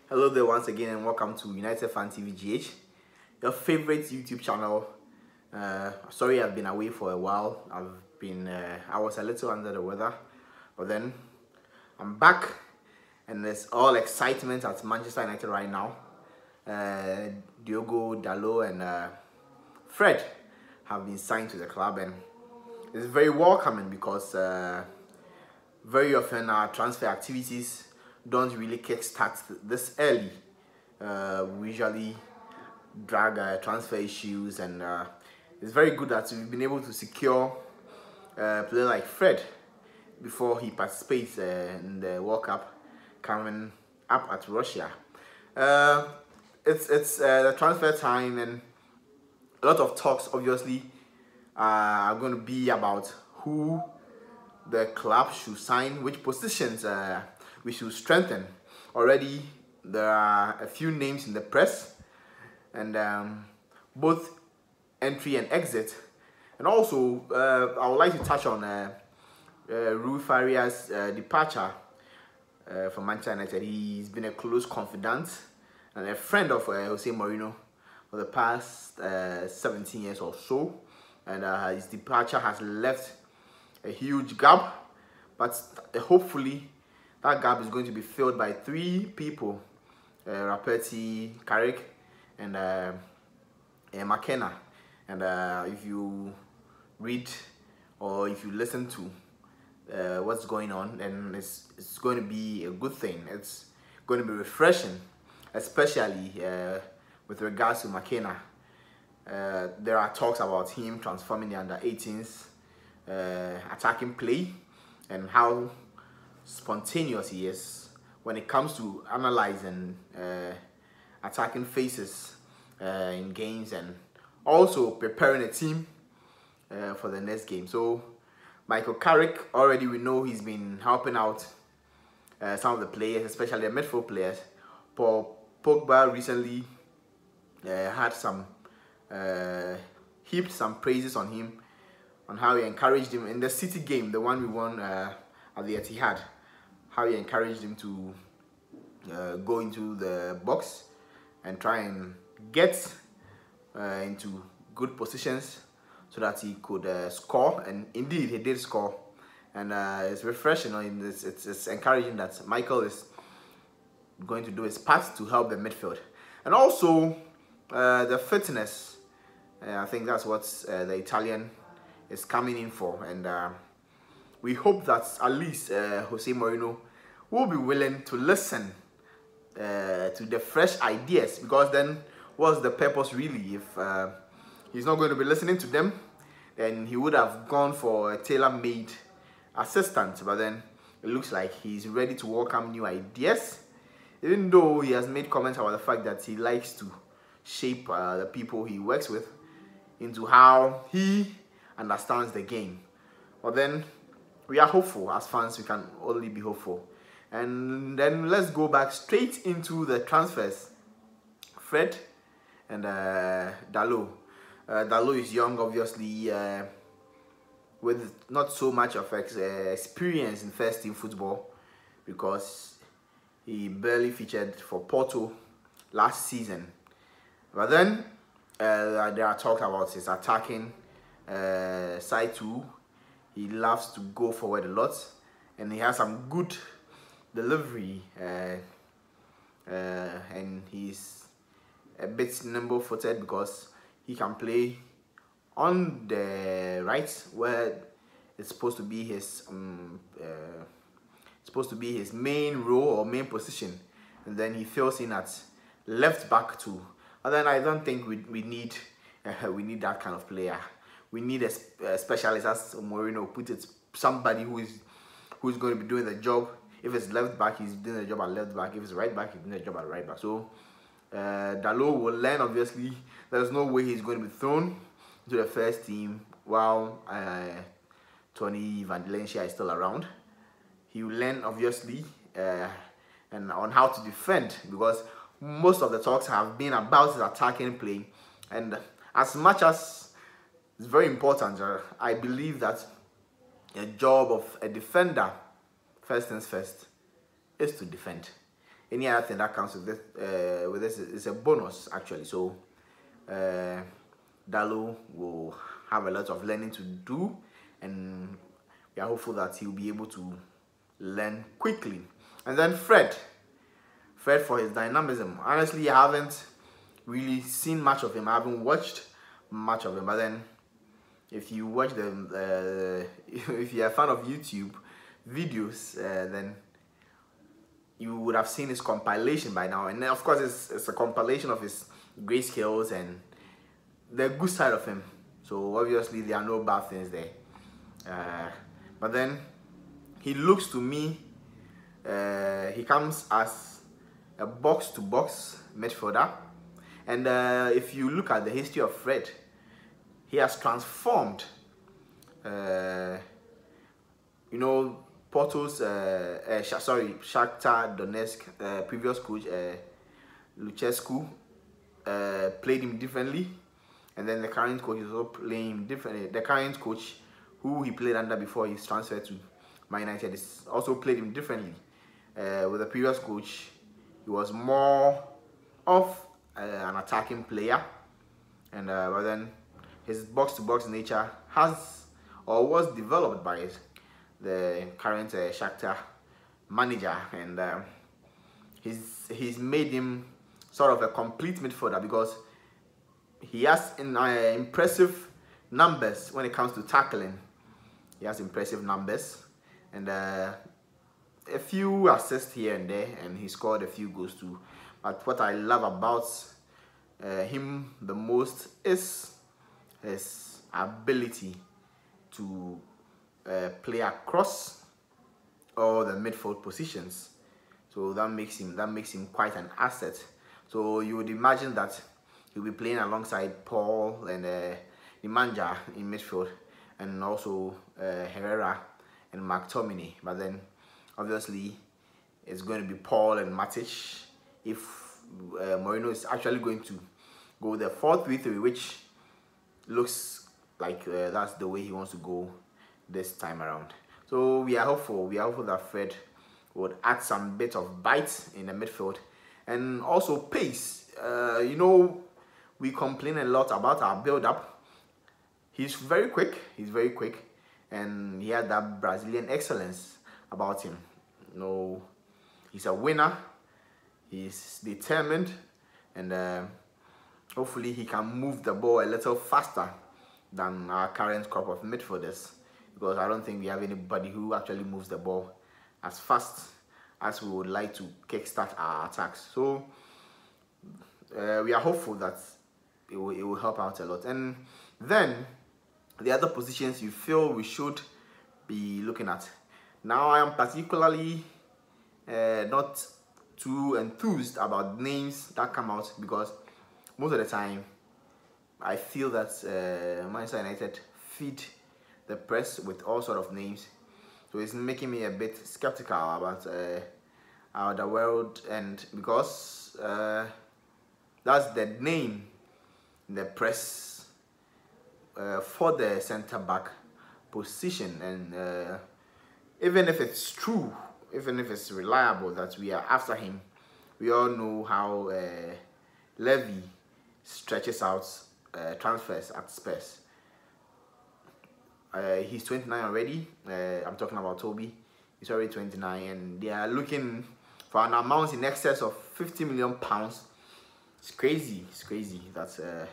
Hello there once again and welcome to United Fan TV GH, your favorite YouTube channel. Sorry I've been away for a while. I was a little under the weather, but then I'm back and there's all excitement at Manchester United right now. Diogo Dalot and Fred have been signed to the club, and it's very welcoming because very often our transfer activities don't really kickstart this early. We usually drag transfer issues, and it's very good that we've been able to secure a player like Fred before he participates in the World Cup coming up at Russia. It's the transfer time, and a lot of talks obviously are going to be about who the club should sign, which positions we should strengthen. Already there are a few names in the press, and both entry and exit. And also I would like to touch on Rui Faria's departure from Manchester United. He's been a close confidant and a friend of Jose Mourinho for the past 17 years or so, and his departure has left a huge gap, but hopefully that gap is going to be filled by three people: Rapeti, Carrick, and McKenna. And if you read or if you listen to what's going on, then it's going to be a good thing. It's going to be refreshing, especially with regards to McKenna. There are talks about him transforming the under-18s attacking play and how spontaneous he is when it comes to analyzing attacking phases in games, and also preparing a team for the next game. So Michael Carrick, already we know he's been helping out some of the players, especially the midfield players. Paul Pogba recently had heaped some praises on him, on how he encouraged him in the City game, the one we won at the Etihad, how he encouraged him to go into the box and try and get into good positions so that he could score, and indeed he did score. And it's refreshing, it's encouraging that Michael is going to do his part to help the midfield. And also the fitness, I think that's what the Italian is coming in for, and we hope that at least Jose Mourinho will be willing to listen to the fresh ideas, because then what's the purpose really? If he's not going to be listening to them, then he would have gone for a tailor-made assistant. But then it looks like he's ready to welcome new ideas, even though he has made comments about the fact that he likes to shape the people he works with into how he understands the game. But then we are hopeful. As fans, we can only be hopeful. And then let's go back straight into the transfers. Fred and Dalot. Dalot is young, obviously, with not so much of experience in first team football, because he barely featured for Porto last season. But then there are talks about his attacking side too. He loves to go forward a lot, and he has some good delivery, and he's a bit nimble-footed because he can play on the right, where it's supposed to be his main role or main position, and then he fills in at left back too. And then I don't think we need that kind of player. We need a specialist, as Mourinho put it, somebody who's going to be doing the job. If it's left back, he's doing the job at left back. If it's right back, he's doing the job at right back. So Dalot will learn, obviously. There's no way he's going to be thrown to the first team while Tony Van Valencia is still around. He will learn, obviously, and on how to defend, because most of the talks have been about his attacking play. And as much as it's very important, I believe that the job of a defender, first things first, is to defend. any other thing that comes with this is a bonus actually. So Dalot will have a lot of learning to do, and we are hopeful that he'll be able to learn quickly. And then Fred for his dynamism. Honestly, I haven't really seen much of him. I haven't watched much of him, but then if you watch them, if you're a fan of YouTube videos, then you would have seen his compilation by now. And then of course it's a compilation of his great skills and the good side of him. So obviously there are no bad things there. But then he looks to me, he comes as a box-to-box midfielder. And if you look at the history of Fred, he has transformed, you know, Porto's, Shakhtar Donetsk previous coach, Lucescu, played him differently. And then the current coach is also playing him differently. The current coach, who he played under before his transfer to Man United, is also played him differently. With the previous coach, he was more of an attacking player, and but then his box-to-box nature has or was developed by the current Shakhtar manager, and he's made him sort of a complete midfielder, because he has impressive numbers when it comes to tackling. He has impressive numbers, and a few assists here and there, and he scored a few goals too. But what I love about him the most is his ability to play across all the midfield positions. So that makes him quite an asset. So you would imagine that he'll be playing alongside Paul and Nemanja in midfield, and also Herrera and McTominay. But then obviously it's going to be Paul and Matic if Mourinho is actually going to go the 4-3-3, which looks like that's the way he wants to go this time around. So we are hopeful that Fred would add some bit of bite in the midfield, and also pace. You know, we complain a lot about our build-up. He's very quick, and he had that Brazilian excellence about him. You know, he's a winner, he's determined, and hopefully he can move the ball a little faster than our current crop of midfielders, because I don't think we have anybody who actually moves the ball as fast as we would like to kickstart our attacks. So we are hopeful that it will help out a lot. And then the other positions you feel we should be looking at. Now I am particularly not too enthused about names that come out, because most of the time I feel that Manchester United feed the press with all sort of names, so it's making me a bit skeptical about Alderweireld, and because that's the name in the press for the centre back position, and even if it's true, even if it's reliable that we are after him, we all know how Levy stretches out transfers at Spurs. He's 29 already. I'm talking about Toby. He's already 29, and they are looking for an amount in excess of £50 million. It's crazy. It's crazy. That's a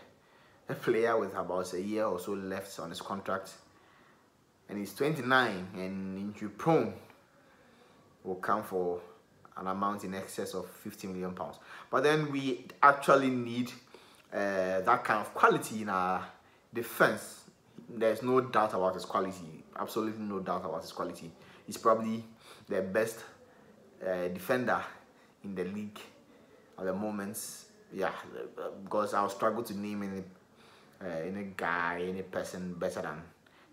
player with about a year or so left on his contract, and he's 29 and injury prone. Will come for an amount in excess of £50 million. But then we actually need that kind of quality in our defense. There's no doubt about his quality. Absolutely no doubt about his quality. He's probably the best defender in the league at the moment. Yeah, because I'll struggle to name any person better than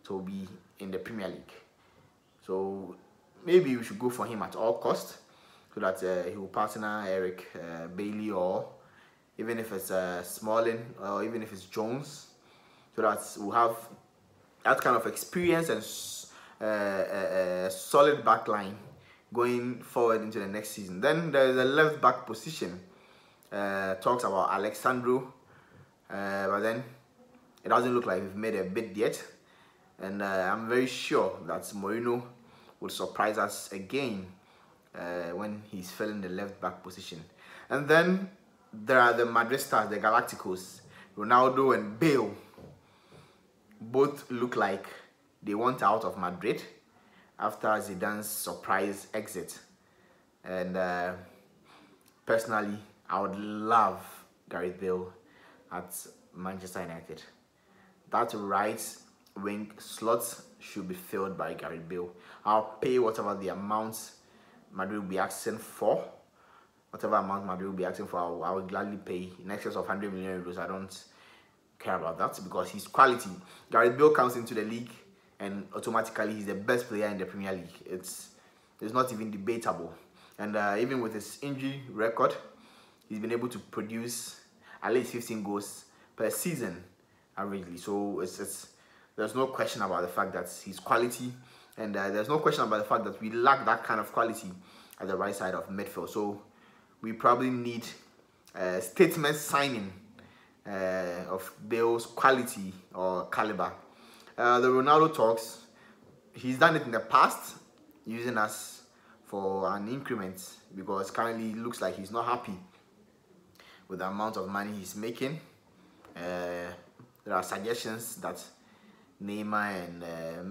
Toby in the Premier League. So maybe we should go for him at all costs, so that he will partner Eric Bailey, or even if it's Smalling, or even if it's Jones, so that we'll have that kind of experience and solid backline going forward into the next season. Then there's a left back position. Talks about Alexandro, but then it doesn't look like we've made a bid yet. And I'm very sure that Mourinho will surprise us again when he's filling the left back position. And then there are the Madrid stars, the Galacticos, Ronaldo and Bale. Both look like they want out of Madrid after Zidane's surprise exit. And personally, I would love Gareth Bale at Manchester United. That right wing slots should be filled by Gareth Bale. I'll pay whatever the amount Madrid will be asking for. Whatever amount Madrid will be asking for, I will gladly pay in excess of 100 million euros. I don't care about that because he's quality. Gareth Bale comes into the league and automatically he's the best player in the Premier League. It's not even debatable. And even with his injury record, he's been able to produce at least 15 goals per season averagely. So there's no question about the fact that he's quality, and there's no question about the fact that we lack that kind of quality at the right side of midfield. So we probably need a statement signing of Bale's quality or caliber. The Ronaldo talks, he's done it in the past, using us for an increment, because currently it looks like he's not happy with the amount of money he's making. There are suggestions that Neymar and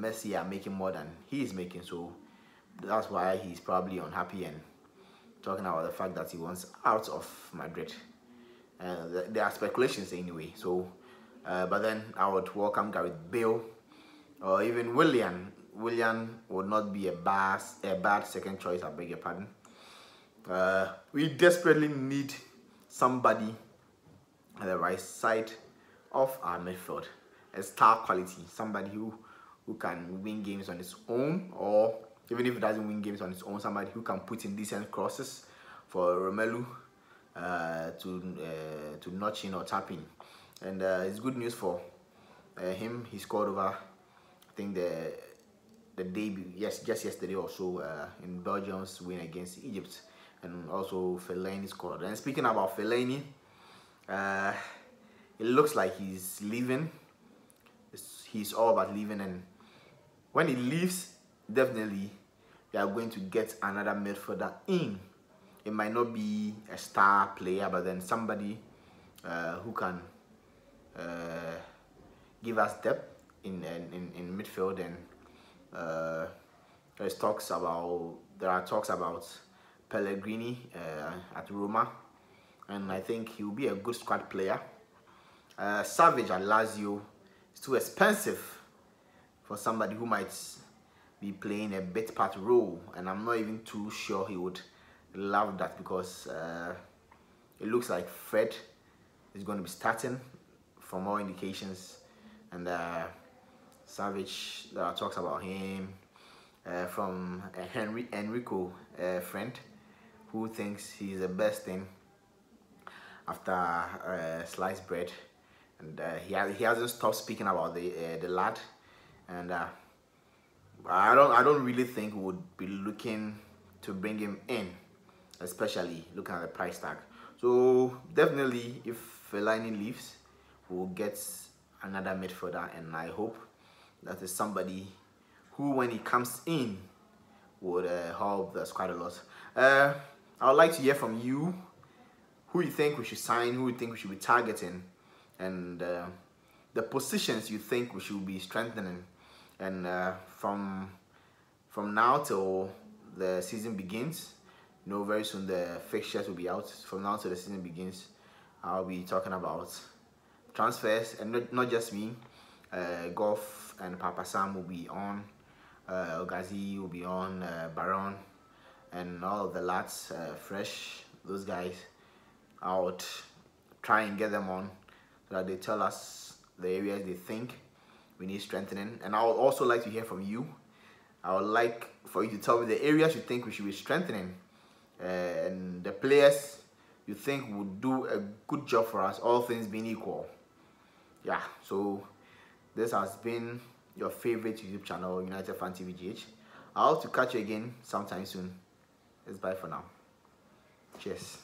Messi are making more than he is making, so that's why he's probably unhappy and talking about the fact that he wants out of Madrid. There are speculations anyway. So, but then I would welcome Gareth Bale or even Willian. Willian would not be a bad second choice. I beg your pardon. We desperately need somebody at the right side of our midfield, a star quality, somebody who can win games on his own, or even if it doesn't win games on his own, somebody who can put in decent crosses for Romelu to notch in or tap in. And it's good news for him. He scored over, I think the debut, just yesterday or so, in Belgium's win against Egypt, and also Fellaini scored. And speaking about Fellaini, it looks like he's leaving. He's all about leaving, and when he leaves, definitely we are going to get another midfielder in. It might not be a star player, but then somebody who can give us depth in midfield. And there are talks about Pellegrini at Roma, and I think he will be a good squad player. Savage at Lazio is too expensive for somebody who might be playing a bit part role, and I'm not even too sure he would love that, because it looks like Fred is going to be starting from all indications, and Savage, there are talks about him from Enrico, friend, who thinks he's the best thing after sliced bread. And he hasn't stopped speaking about the lad, and I don't really think we would be looking to bring him in, especially looking at the price tag. So definitely, if Fellaini leaves, we'll get another midfielder, and I hope that is somebody who, when he comes in, would help the squad a lot. I would like to hear from you, who you think we should sign, who you think we should be targeting, and the positions you think we should be strengthening. And from now till the season begins, very soon the fixtures will be out. From now till the season begins, I'll be talking about transfers, and not just me. Golf and Papa Sam will be on, Ogazi will be on, Baron, and all of the lads, Fresh, those guys. I would try and get them on so that they tell us the areas they think we need strengthening. And I would also like to hear from you. I would like for you to tell me the areas you think we should be strengthening, and the players you think would do a good job for us, all things being equal. Yeah, so this has been your favorite YouTube channel, United Fan TV GH. I'll have to catch you again sometime soon. It's bye for now. Cheers.